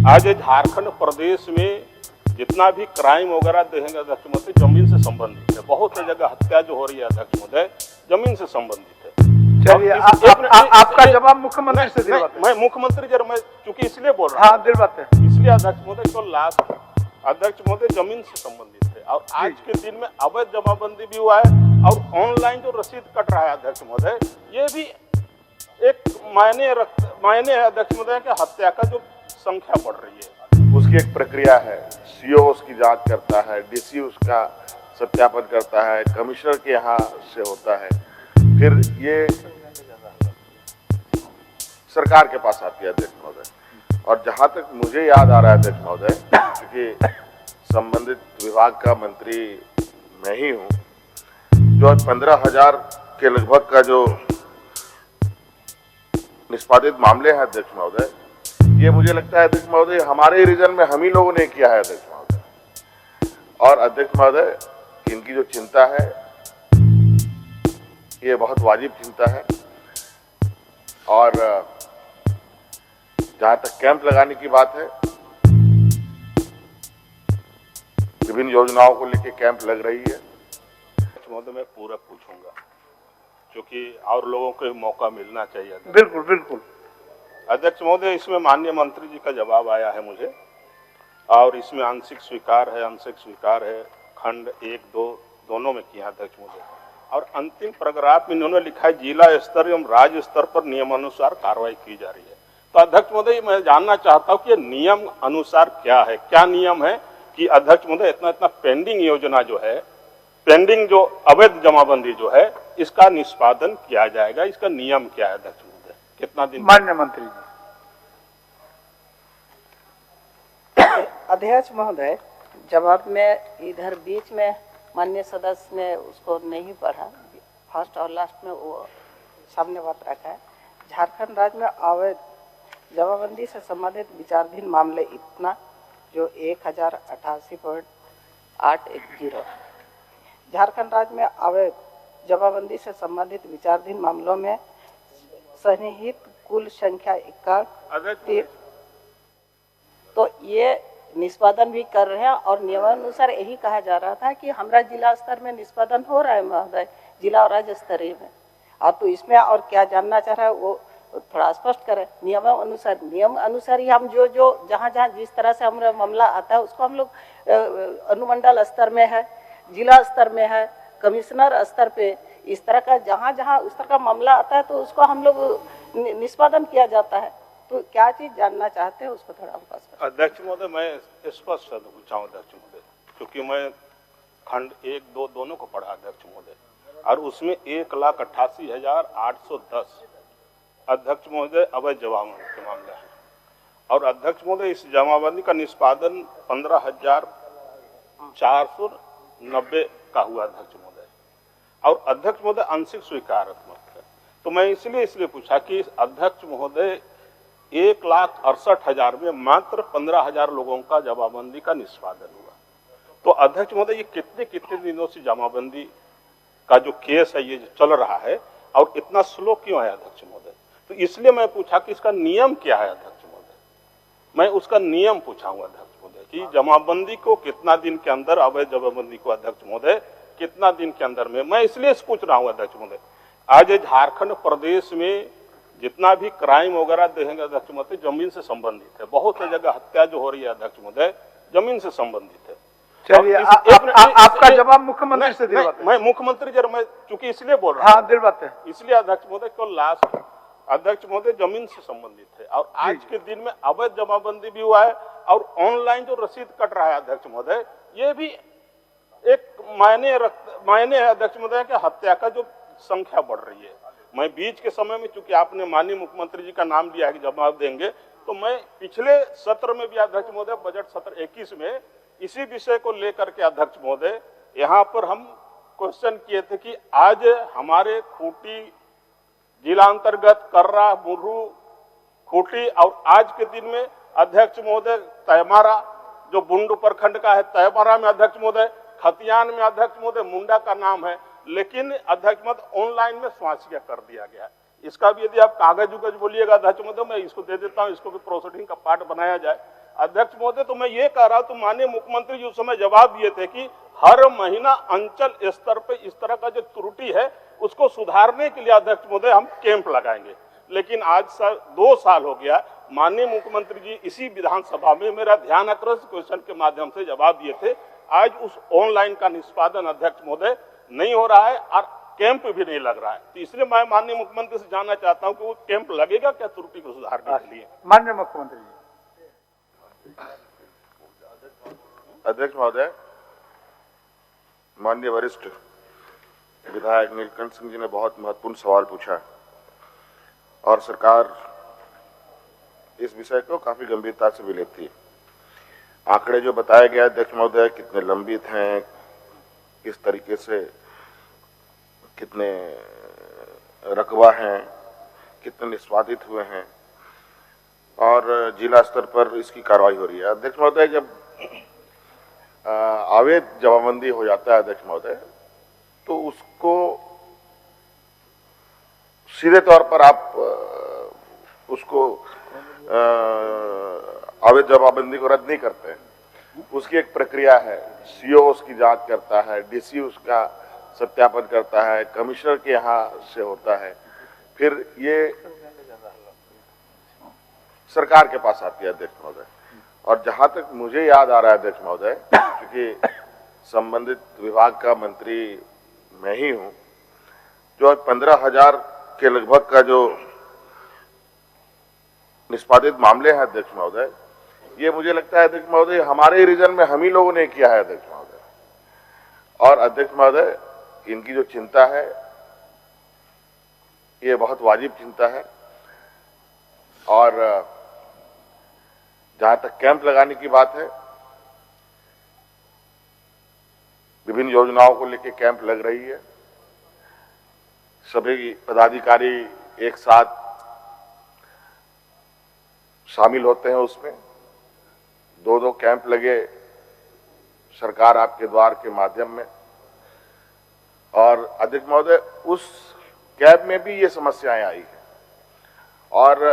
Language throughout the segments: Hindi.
आज झारखंड प्रदेश में जितना भी क्राइम वगैरह देखेंगे अध्यक्ष महोदय जमीन से संबंधित है। बहुत सी जगह हत्या जो हो रही है अध्यक्ष महोदय जमीन से संबंधित है। चलिए आपका जवाब मुख्यमंत्री से दिलवाते हैं। मैं मुख्यमंत्री जब मैं चूंकि इसलिए बोल रहा हूँ, हाँ दिलवाते हैं। इसलिए अध्यक्ष महोदय को लास्ट अध्यक्ष महोदय जमीन से संबंधित है और आज के दिन में अवैध जमाबंदी भी हुआ है और ऑनलाइन जो रसीद कट रहा है अध्यक्ष महोदय, ये भी एक मायने है अध्यक्ष महोदय कि हत्या का जो संख्या बढ़ रही है। उसकी एक प्रक्रिया है, सीओ उसकी जांच करता है, डीसी उसका सत्यापन करता है, कमिश्नर के यहाँ से होता है, फिर ये सरकार के पास आती है अध्यक्ष महोदय। और जहां तक मुझे याद आ रहा है अध्यक्ष महोदय, क्योंकि संबंधित विभाग का मंत्री मैं ही हूँ, जो 15,000 के लगभग का जो निष्पादित मामले हैं अध्यक्ष महोदय, ये मुझे लगता है अध्यक्ष महोदय हमारे रीजन में हम ही लोगों ने किया है अध्यक्ष महोदय। और अध्यक्ष महोदय इनकी जो चिंता है ये बहुत वाजिब चिंता है। और जहां तक कैंप लगाने की बात है, विभिन्न योजनाओं को लेकर कैंप लग रही है। महोदय मैं पूरा पूछूंगा क्योंकि और लोगों को मौका मिलना चाहिए। बिल्कुल बिल्कुल अध्यक्ष महोदय, इसमें माननीय मंत्री जी का जवाब आया है मुझे और इसमें आंशिक स्वीकार है, आंशिक स्वीकार है, खंड 1, 2 दोनों में किया अध्यक्ष महोदय। और अंतिम पैराग्राफ में इन्होंने लिखा है जिला स्तर एवं राज्य स्तर पर नियमानुसार कार्रवाई की जा रही है। तो अध्यक्ष महोदय मैं जानना चाहता हूँ कि नियम अनुसार क्या है, क्या नियम है कि अध्यक्ष महोदय इतना पेंडिंग योजना जो है, पेंडिंग जो अवैध जमाबंदी जो है, इसका निष्पादन किया जाएगा, इसका नियम क्या है अध्यक्ष महोदय, कितना दिन? माननीय मंत्री जी। अध्यक्ष महोदय, जवाब में इधर बीच में माननीय सदस्य ने उसको नहीं पढ़ा, फर्स्ट और लास्ट में वो सामने बात रखा है। झारखंड राज्य में अवैध जमाबंदी से संबंधित विचाराधीन मामले इतना जो 1088.810। झारखंड राज्य में अवैध जमाबंदी से संबंधित विचाराधीन मामलों में सन्निहित कुल संख्या 61। तो ये निष्पादन भी कर रहे हैं और नियमानुसार यही कहा जा रहा था कि हमारा जिला स्तर में निष्पादन हो रहा है महोदय, जिला और राज्य स्तरीय में। और तो इसमें और क्या जानना चाह रहा है वो थोड़ा स्पष्ट करें। नियम अनुसार ही हम जो जहाँ जिस तरह से हमारा मामला आता है उसको हम लोग अनुमंडल स्तर में है, जिला स्तर में है, कमिश्नर स्तर पे, इस तरह का जहाँ उस तरह का मामला आता है तो उसको हम लोग निष्पादन किया जाता है। तो क्या चीज जानना चाहते हैं उसको थोड़ा हमको स्पष्ट। अध्यक्ष महोदय मैं स्पष्ट पूछा हूँ अध्यक्ष महोदय, क्योंकि मैं खंड 1, 2 दोनों को पढ़ा अध्यक्ष महोदय और उसमें 1,88,810 अध्यक्ष महोदय अवैध जमाबंदी के मामले हैं। और अध्यक्ष महोदय इस जमाबंदी का निष्पादन 15,490 का हुआ अध्यक्ष महोदय। और अध्यक्ष महोदय आंशिक स्वीकारात्मक है। तो मैं इसलिए पूछा कि अध्यक्ष महोदय 1,68,000 में मात्र 15,000 लोगों का जमाबंदी का निष्पादन हुआ। तो अध्यक्ष महोदय ये कितने दिनों से जमाबंदी का जो केस है ये चल रहा है और इतना स्लो क्यों है अध्यक्ष महोदय? तो इसलिए मैं पूछा कि इसका नियम क्या है अध्यक्ष महोदय। मैं उसका नियम पूछा हूँ अध्यक्ष महोदय कि जमाबंदी को कितना दिन के अंदर, अवैध जमाबंदी को अध्यक्ष महोदय कितना दिन के अंदर में, मैं इसलिए पूछ रहा हूँ अध्यक्ष महोदय। आज झारखंड प्रदेश में जितना भी क्राइम वगैरह देखेंगे अध्यक्ष महोदय जमीन से संबंधित है। बहुत सी जगह हत्या जो हो रही है अध्यक्ष महोदय जमीन से संबंधित है। चलिए आपका जवाब मुख्यमंत्री से दिलवाते हैं। मैं मुख्यमंत्री जब मैं चूंकि इसलिए बोल रहा हूँ, हाँ दिलवाते हैं। इसलिए अध्यक्ष महोदय को लास्ट अध्यक्ष महोदय जमीन से संबंधित है और आज के दिन में अवैध जमाबंदी भी हुआ है और ऑनलाइन जो रसीद कट रहा है अध्यक्ष महोदय, ये भी एक मायने है अध्यक्ष महोदय कि हत्या का जो संख्या बढ़ रही है। मैं बीच के समय में चूंकि आपने माननीय मुख्यमंत्री जी का नाम लिया है कि जवाब देंगे, तो मैं पिछले सत्र में भी अध्यक्ष महोदय बजट सत्र 21 में इसी विषय को लेकर के अध्यक्ष महोदय यहाँ पर हम क्वेश्चन किए थे कि आज हमारे खूंटी जिला अंतर्गत कर्रा, मुर्रू, खूंटी और आज के दिन में अध्यक्ष महोदय तैमारा जो बुंडू प्रखंड का है, तैमारा में अध्यक्ष महोदय, खतियान में अध्यक्ष महोदय मुंडा का नाम है, लेकिन अध्यक्ष महोदय ऑनलाइन में स्वास्थ्य कर दिया गया है। इसका भी यदि आप कागज उगज बोलिएगा अध्यक्ष महोदय मैं इसको दे देता हूँ, इसको भी प्रोसीडिंग का पार्ट बनाया जाए। अध्यक्ष महोदय, तो मैं ये कह रहा हूं, तो माननीय मुख्यमंत्री जी उस समय जवाब दिए थे कि हर महीना अंचल स्तर पे इस तरह का जो त्रुटि है उसको सुधारने के लिए अध्यक्ष महोदय हम कैंप लगाएंगे। लेकिन आज 2 साल हो गया, माननीय मुख्यमंत्री जी इसी विधानसभा में मेरा ध्यान आकर्षण क्वेश्चन के माध्यम से जवाब दिए थे। आज उस ऑनलाइन का निष्पादन अध्यक्ष महोदय नहीं हो रहा है और कैंप भी नहीं लग रहा है। तो इसलिए मैं माननीय मुख्यमंत्री से जानना चाहता हूं कि वो कैंप लगेगा क्या त्रुटि को सुधारने के लिए? माननीय मुख्यमंत्री जी। अध्यक्ष महोदय, माननीय वरिष्ठ विधायक नीलकंठ सिंह जी ने बहुत महत्वपूर्ण सवाल पूछा और सरकार इस विषय को काफी गंभीरता से भी लेती है। आंकड़े जो बताए गए अध्यक्ष महोदय कितने लंबित हैं, किस तरीके से कितने रकबा हैं, कितने निष्पादित हुए हैं और जिला स्तर पर इसकी कार्रवाई हो रही है। अध्यक्ष महोदय, जब अवैध जमाबंदी हो जाता है अध्यक्ष महोदय, तो उसको सीधे तौर पर आप उसको अवैध जमाबंदी को रद्द नहीं करते हैं। उसकी एक प्रक्रिया है, सीओ उसकी जांच करता है, डीसी उसका सत्यापन करता है, कमिश्नर के यहाँ से होता है, फिर ये सरकार के पास आती है अध्यक्ष महोदय। और जहां तक मुझे याद आ रहा है अध्यक्ष महोदय, क्योंकि संबंधित विभाग का मंत्री मैं ही हूं, जो 15,000 के लगभग का जो निष्पादित मामले हैं अध्यक्ष महोदय, ये मुझे लगता है अध्यक्ष महोदय हमारे रीजन में हम ही लोगों ने किया है अध्यक्ष महोदय। और अध्यक्ष महोदय, इनकी जो चिंता है ये बहुत वाजिब चिंता है और जहां तक कैंप लगाने की बात है, विभिन्न योजनाओं को लेकर कैंप लग रही है। सभी पदाधिकारी एक साथ शामिल होते हैं उसमें। 2-2 कैंप लगे सरकार आपके द्वार के माध्यम में। और अध्यक्ष महोदय, उस कैंप में भी ये समस्याएं आई है और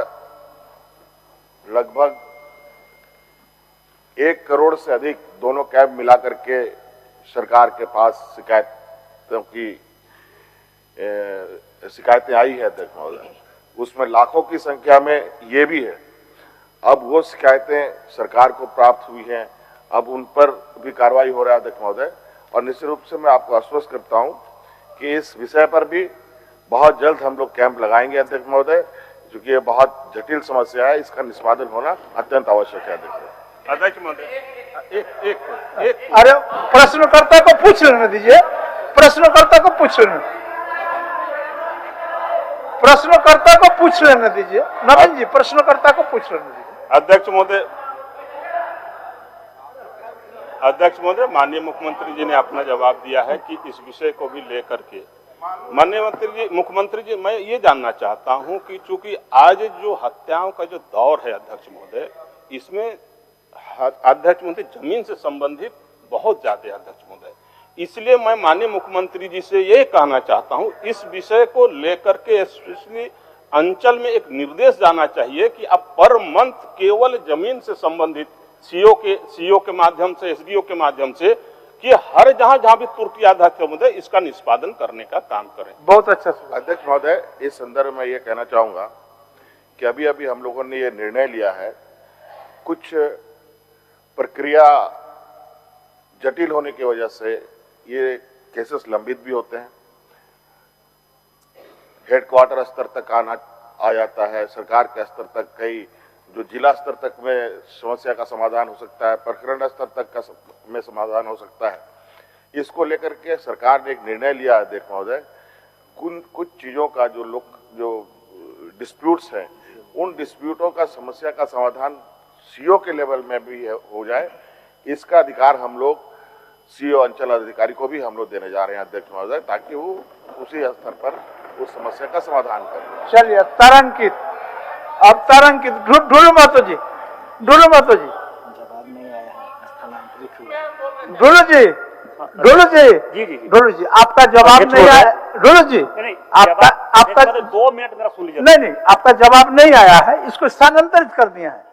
लगभग 1 करोड़ से अधिक दोनों कैंप मिलाकर के सरकार के पास शिकायतें आई है अध्यक्ष महोदय। उसमें लाखों की संख्या में ये भी है। अब वो शिकायतें सरकार को प्राप्त हुई हैं, अब उन पर भी कार्रवाई हो रहा है अध्यक्ष महोदय। और निश्चित रूप से मैं आपको आश्वस्त करता हूं कि इस विषय पर भी बहुत जल्द हम लोग कैंप लगाएंगे अध्यक्ष महोदय, क्योंकि ये बहुत जटिल समस्या है, इसका निष्पादन होना अत्यंत आवश्यक है अध्यक्ष महोदय। एक अरे प्रश्नकर्ता को पूछ लेने दीजिए, प्रश्नकर्ता को पूछ लेने, प्रश्नकर्ता को पूछ लेने दीजिए। नवीन जी, प्रश्नकर्ता को पूछ लेने दीजिए। अध्यक्ष महोदय, माननीय मुख्यमंत्री जी ने अपना जवाब दिया है कि इस विषय को भी लेकर के माननीय मुख्यमंत्री जी, मैं ये जानना चाहता हूं कि चूंकि आज जो हत्याओं का जो दौर है अध्यक्ष महोदय, इसमें अध्यक्ष महोदय जमीन से संबंधित बहुत ज्यादा अध्यक्ष महोदय, इसलिए मैं माननीय मुख्यमंत्री जी से ये कहना चाहता हूं, इस विषय को लेकर के स्पेशली अंचल में एक निर्देश जाना चाहिए कि अब पर मंथ केवल जमीन से संबंधित सीओ के माध्यम से, एसडीओ के माध्यम से, कि हर जहां भी त्रुटि अध्यक्ष महोदय इसका निष्पादन करने का काम करें। बहुत अच्छा अध्यक्ष महोदय, इस संदर्भ में ये कहना चाहूंगा कि अभी अभी हम लोगों ने ये निर्णय लिया है, कुछ प्रक्रिया जटिल होने की वजह से ये केसेस लंबित भी होते हैं, हेडक्वार्टर स्तर तक आ जाता है, सरकार के स्तर तक, कई जो जिला स्तर तक में समस्या का समाधान हो सकता है, प्रखंड स्तर तक में समाधान हो सकता है। इसको लेकर के सरकार ने एक निर्णय लिया है अध्यक्ष महोदय, कुछ चीजों का जो डिस्प्यूट्स हैं, उन डिस्प्यूटों का समस्या का समाधान सीओ के लेवल में भी हो जाए, इसका अधिकार हम लोग सीओ अंचल अधिकारी को भी हम लोग देने जा रहे हैं अध्यक्ष महोदय, ताकि वो उसी स्तर पर उस समस्या का समाधान करें। चलिए, तारांकित, अब तारांकित ढोलू महतो जी, ढोलू महतो जी, जवाब नहीं आया है, स्थानांतरित हुआ। ढोलू जी, ढोलू जी, जी। ढोलू जी, आपका जवाब नहीं आया। ढोलू जी, आपका 2 मिनट मेरा सुन लीजिए। नहीं, आपका जवाब नहीं आया है, इसको स्थानांतरित कर दिया है।